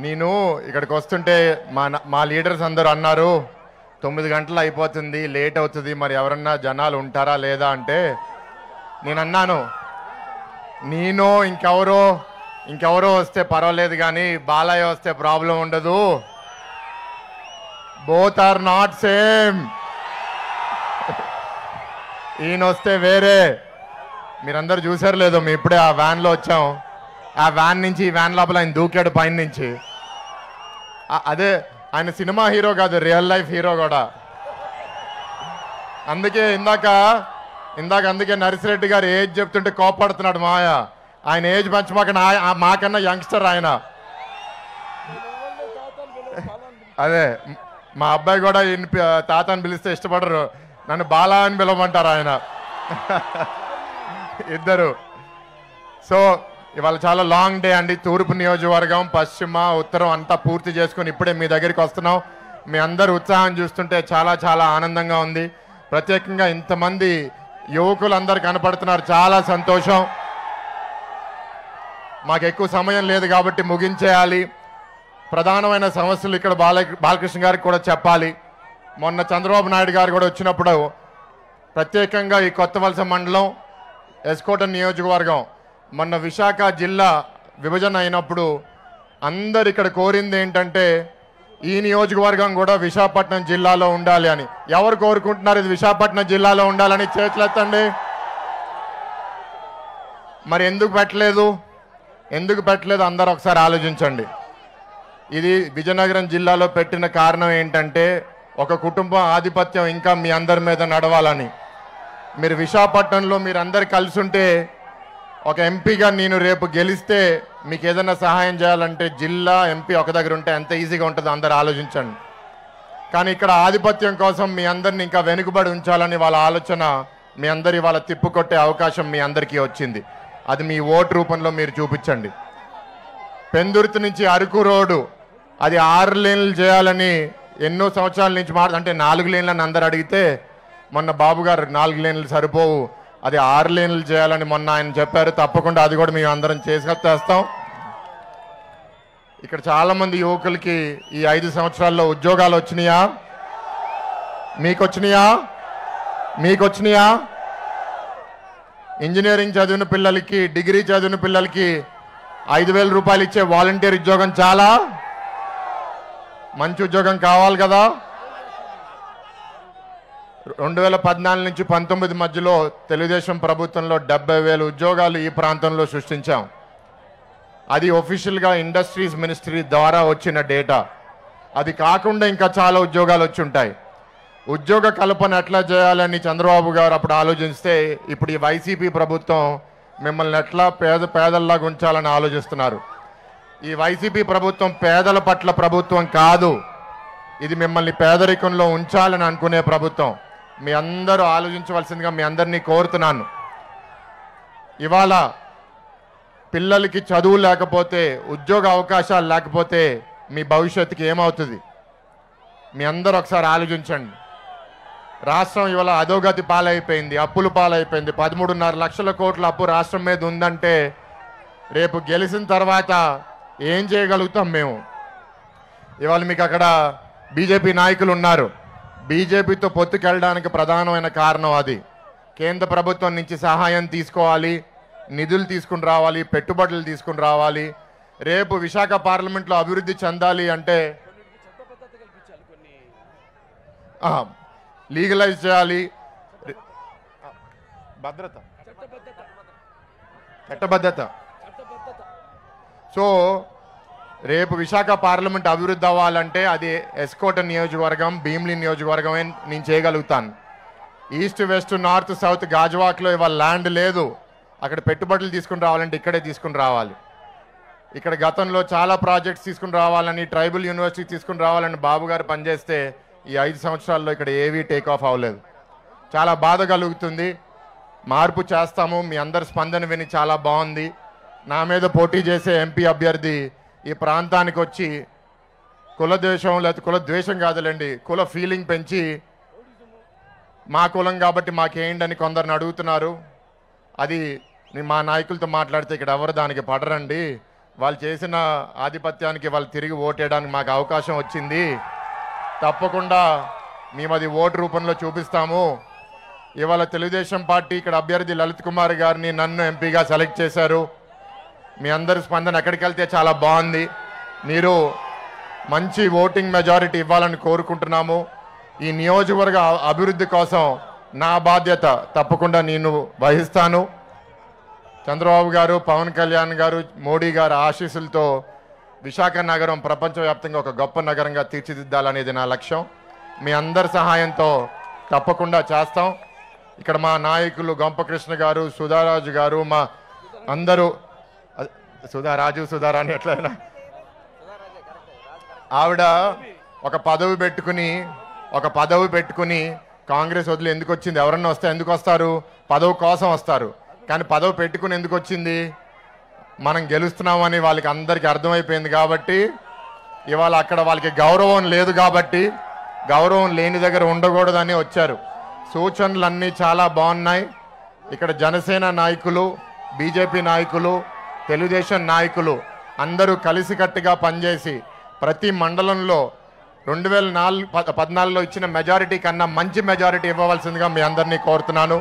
నేను ఇక్కడికి వస్తుంటే మా లీడర్స్ అందరూ అన్నారు 9 గంటలు అయిపోతుంది, లేట్ అవుతుంది, మరి ఎవరన్నా జనాలు ఉంటారా లేదా అంటే నేను అన్నాను, నేను ఇంకెవరో వస్తే పర్వాలేదు కానీ బాలయ్య వస్తే ప్రాబ్లం ఉండదు. Both are not same. ఈయన వస్తే వేరే. మీరందరూ చూసారు లేదో, మేము ఇప్పుడే ఆ వ్యాన్లో వచ్చాం. ఆ వ్యాన్ నుంచి ఈ వ్యాన్ లోపల ఆయన దూకాడు పైన నుంచి. అదే ఆయన సినిమా హీరో కాదు, రియల్ లైఫ్ హీరో కూడా. అందుకే అందుకే నర్సిరెడ్డి గారు ఏజ్ చెప్తుంటే కోపడుతున్నాడు మాయ. ఆయన ఏజ్ మాకన్నా యంగ్స్టర్ ఆయన. అదే మా అబ్బాయి కూడా తాత అని పిలిస్తే ఇష్టపడరు, నన్ను బాలా అని పిలవమంటారు ఆయన ఇద్దరు. సో ఇవాళ చాలా లాంగ్ డే అండి. తూర్పు నియోజకవర్గం, పశ్చిమ, ఉత్తరం అంతా పూర్తి చేసుకుని ఇప్పుడే మీ దగ్గరికి వస్తున్నాం. మీ అందరు ఉత్సాహం చూస్తుంటే చాలా చాలా ఆనందంగా ఉంది. ప్రత్యేకంగా ఇంతమంది యువకులు అందరు కనపడుతున్నారు, చాలా సంతోషం. మాకు ఎక్కువ సమయం లేదు కాబట్టి ముగించేయాలి. ప్రధానమైన సమస్యలు ఇక్కడ బాలకృష్ణ గారికి కూడా చెప్పాలి. మొన్న చంద్రబాబు నాయుడు గారు కూడా వచ్చినప్పుడు ప్రత్యేకంగా ఈ కొత్తవలస మండలం, ఎస్కోట నియోజకవర్గం, మొన్న విశాఖ జిల్లా విభజన అయినప్పుడు అందరు ఇక్కడ కోరింది ఏంటంటే ఈ నియోజకవర్గం కూడా విశాఖపట్నం జిల్లాలో ఉండాలి అని. ఎవరు కోరుకుంటున్నారు ఇది విశాఖపట్నం జిల్లాలో ఉండాలని? చేతులెత్తండి. మరి ఎందుకు పెట్టలేదు అందరూ ఒకసారి ఆలోచించండి. ఇది విజయనగరం జిల్లాలో పెట్టిన కారణం ఏంటంటే ఒక కుటుంబం ఆధిపత్యం ఇంకా మీ అందరి మీద నడవాలని. మీరు విశాఖపట్నంలో మీరు అందరు కలిసి ఉంటే, ఒక ఎంపీగా నేను రేపు గెలిస్తే మీకు ఏదైనా సహాయం చేయాలంటే జిల్లా ఎంపీ ఒక దగ్గర ఉంటే ఎంత ఈజీగా ఉంటుందో అందరు ఆలోచించండి. కానీ ఇక్కడ ఆధిపత్యం కోసం మీ అందరిని ఇంకా వెనుకబడి ఉంచాలని వాళ్ళ ఆలోచన. మీ అందరి వాళ్ళ తిప్పుకొట్టే అవకాశం మీ అందరికీ వచ్చింది. అది మీ ఓటు రూపంలో మీరు చూపించండి. పెందుర్తి నుంచి అరకు రోడ్డు అది 6 లేన్లు చేయాలని ఎన్నో సంవత్సరాల నుంచి అంటే 4 లేన్లని అందరు అడిగితే మొన్న బాబు గారు 4 లేన్లు సరిపోవు, అది 6 లేన్లు చేయాలని మొన్న ఆయన చెప్పారు. తప్పకుండా అది కూడా మేము అందరం చేస్తాం. ఇక్కడ చాలా మంది యువకులకి ఈ 5 సంవత్సరాల్లో ఉద్యోగాలు వచ్చినాయా? మీకొచ్చినాయా? ఇంజనీరింగ్ చదివిన పిల్లలకి, డిగ్రీ చదివిన పిల్లలకి 5,000 రూపాయలు ఇచ్చే వాలంటీర్ ఉద్యోగం చాలా మంచి ఉద్యోగం కావాలి కదా. 2014 నుంచి 19 మధ్యలో తెలుగుదేశం ప్రభుత్వంలో 70,000 ఉద్యోగాలు ఈ ప్రాంతంలో సృష్టించాం. అది ఒఫీషియల్గా ఇండస్ట్రీస్ మినిస్ట్రీ ద్వారా వచ్చిన డేటా. అది కాకుండా ఇంకా చాలా ఉద్యోగాలు వచ్చి ఉంటాయి. ఉద్యోగ కల్పన ఎట్లా చేయాలని చంద్రబాబు గారు అప్పుడు ఆలోచిస్తే, ఇప్పుడు ఈ వైసీపీ ప్రభుత్వం మిమ్మల్ని ఎట్లా పేదల్లాగా ఉంచాలని ఆలోచిస్తున్నారు. ఈ వైసీపీ ప్రభుత్వం పేదల పట్ల ప్రభుత్వం కాదు, ఇది మిమ్మల్ని పేదరికంలో ఉంచాలని అనుకునే ప్రభుత్వం. మీ అందరూ ఆలోచించవలసిందిగా మీ అందరినీ కోరుతున్నాను. ఇవాళ పిల్లలకి చదువు లేకపోతే, ఉద్యోగ అవకాశాలు లేకపోతే మీ భవిష్యత్తుకి ఏమవుతుంది? మీ అందరూ ఒకసారి ఆలోచించండి. రాష్ట్రం ఇవాళ అధోగతి పాలైపోయింది, అప్పుల పాలైపోయింది. 13.5 లక్షల కోట్ల అప్పు రాష్ట్రం మీద ఉందంటే రేపు గెలిచిన తర్వాత ఏం చేయగలుగుతాం మేము? ఇవాళ మీకు అక్కడ బీజేపీ నాయకులు ఉన్నారు. బీజేపీతో పొత్తుకెళ్ళడానికి ప్రధానమైన కారణం అది. కేంద్ర ప్రభుత్వం నుంచి సహాయం తీసుకోవాలి, నిధులు తీసుకుని రావాలి, పెట్టుబడులు తీసుకుని రావాలి. రేపు విశాఖ పార్లమెంట్లో అభివృద్ధి చెందాలి అంటే లీగలైజ్ చేయాలి. చట్టబద్ధత. సో రేపు విశాఖ పార్లమెంట్ అభివృద్ధి అవ్వాలంటే అది ఎస్కోట నియోజకవర్గం, భీమిలి నియోజకవర్గమే నేను చేయగలుగుతాను. ఈస్ట్, వెస్ట్, నార్త్, సౌత్, గాజువాక్లో ఇవాళ ల్యాండ్ లేదు. అక్కడ పెట్టుబడులు తీసుకుని రావాలంటే ఇక్కడే తీసుకుని రావాలి. ఇక్కడ గతంలో చాలా ప్రాజెక్ట్స్ తీసుకుని రావాలని, ట్రైబల్ యూనివర్సిటీ తీసుకుని రావాలని బాబు గారు పనిచేస్తే ఈ 5 సంవత్సరాల్లో ఇక్కడ ఏవీ టేక్ ఆఫ్ అవ్వలేదు. చాలా బాధ కలుగుతుంది. మార్పు చేస్తాము. మీ అందరి స్పందన విని చాలా బాగుంది. నా మీద పోటీ చేసే ఎంపీ అభ్యర్థి ఈ ప్రాంతానికి వచ్చి కులద్వేషం, లేకపోతే కులద్వేషం కాదులేండి, కుల ఫీలింగ్ పెంచి మా కులం కాబట్టి మాకేంటి అని కొందరిని అడుగుతున్నారు. అది మా నాయకులతో మాట్లాడితే ఇక్కడ ఎవరు దానికి పడరండి, వాళ్ళు చేసిన ఆధిపత్యానికి వాళ్ళు తిరిగి ఓటేయడానికి మాకు అవకాశం వచ్చింది. తప్పకుండా మేము అది ఓటు రూపంలో చూపిస్తాము. ఇవాళ తెలుగుదేశం పార్టీ ఇక్కడ అభ్యర్థి లలిత్ కుమార్ గారిని నన్ను ఎంపీగా సెలెక్ట్ చేశారు. మీ అందరి స్పందన ఎక్కడికి వెళ్తే చాలా బాగుంది. మీరు మంచి ఓటింగ్ మెజారిటీ ఇవ్వాలని కోరుకుంటున్నాము. ఈ నియోజకవర్గ అభివృద్ధి కోసం నా బాధ్యత తప్పకుండా నేను వహిస్తాను. చంద్రబాబు గారు, పవన్ కళ్యాణ్ గారు, మోడీ గారు ఆశీస్సులతో విశాఖ నగరం ప్రపంచవ్యాప్తంగా ఒక గొప్ప నగరంగా తీర్చిదిద్దాలనేది నా లక్ష్యం. మీ అందరి సహాయంతో తప్పకుండా చేస్తాం. ఇక్కడ మా నాయకులు గొంపకృష్ణ గారు, సుధారాజు గారు, మా అందరూ సుధారాణి ఎట్లయినా ఆవిడ ఒక పదవి పెట్టుకుని కాంగ్రెస్ వదిలి ఎందుకు వచ్చింది? ఎవరన్నా వస్తే ఎందుకు వస్తారు? పదవి కోసం వస్తారు. కానీ పదవి పెట్టుకుని ఎందుకు వచ్చింది? మనం గెలుస్తున్నామని వాళ్ళకి అందరికీ అర్థమైపోయింది కాబట్టి ఇవాళ అక్కడ వాళ్ళకి గౌరవం లేదు కాబట్టి గౌరవం లేని దగ్గర ఉండకూడదని వచ్చారు. సూచనలన్నీ చాలా బాగున్నాయి. ఇక్కడ జనసేన నాయకులు, బీజేపీ నాయకులు, తెలుగుదేశం నాయకులు అందరూ కలిసికట్టుగా పనిచేసి ప్రతి మండలంలో 2014లో ఇచ్చిన మెజారిటీ కన్నా మంచి మెజారిటీ ఇవ్వవలసిందిగా మీ అందరినీ కోరుతున్నాను.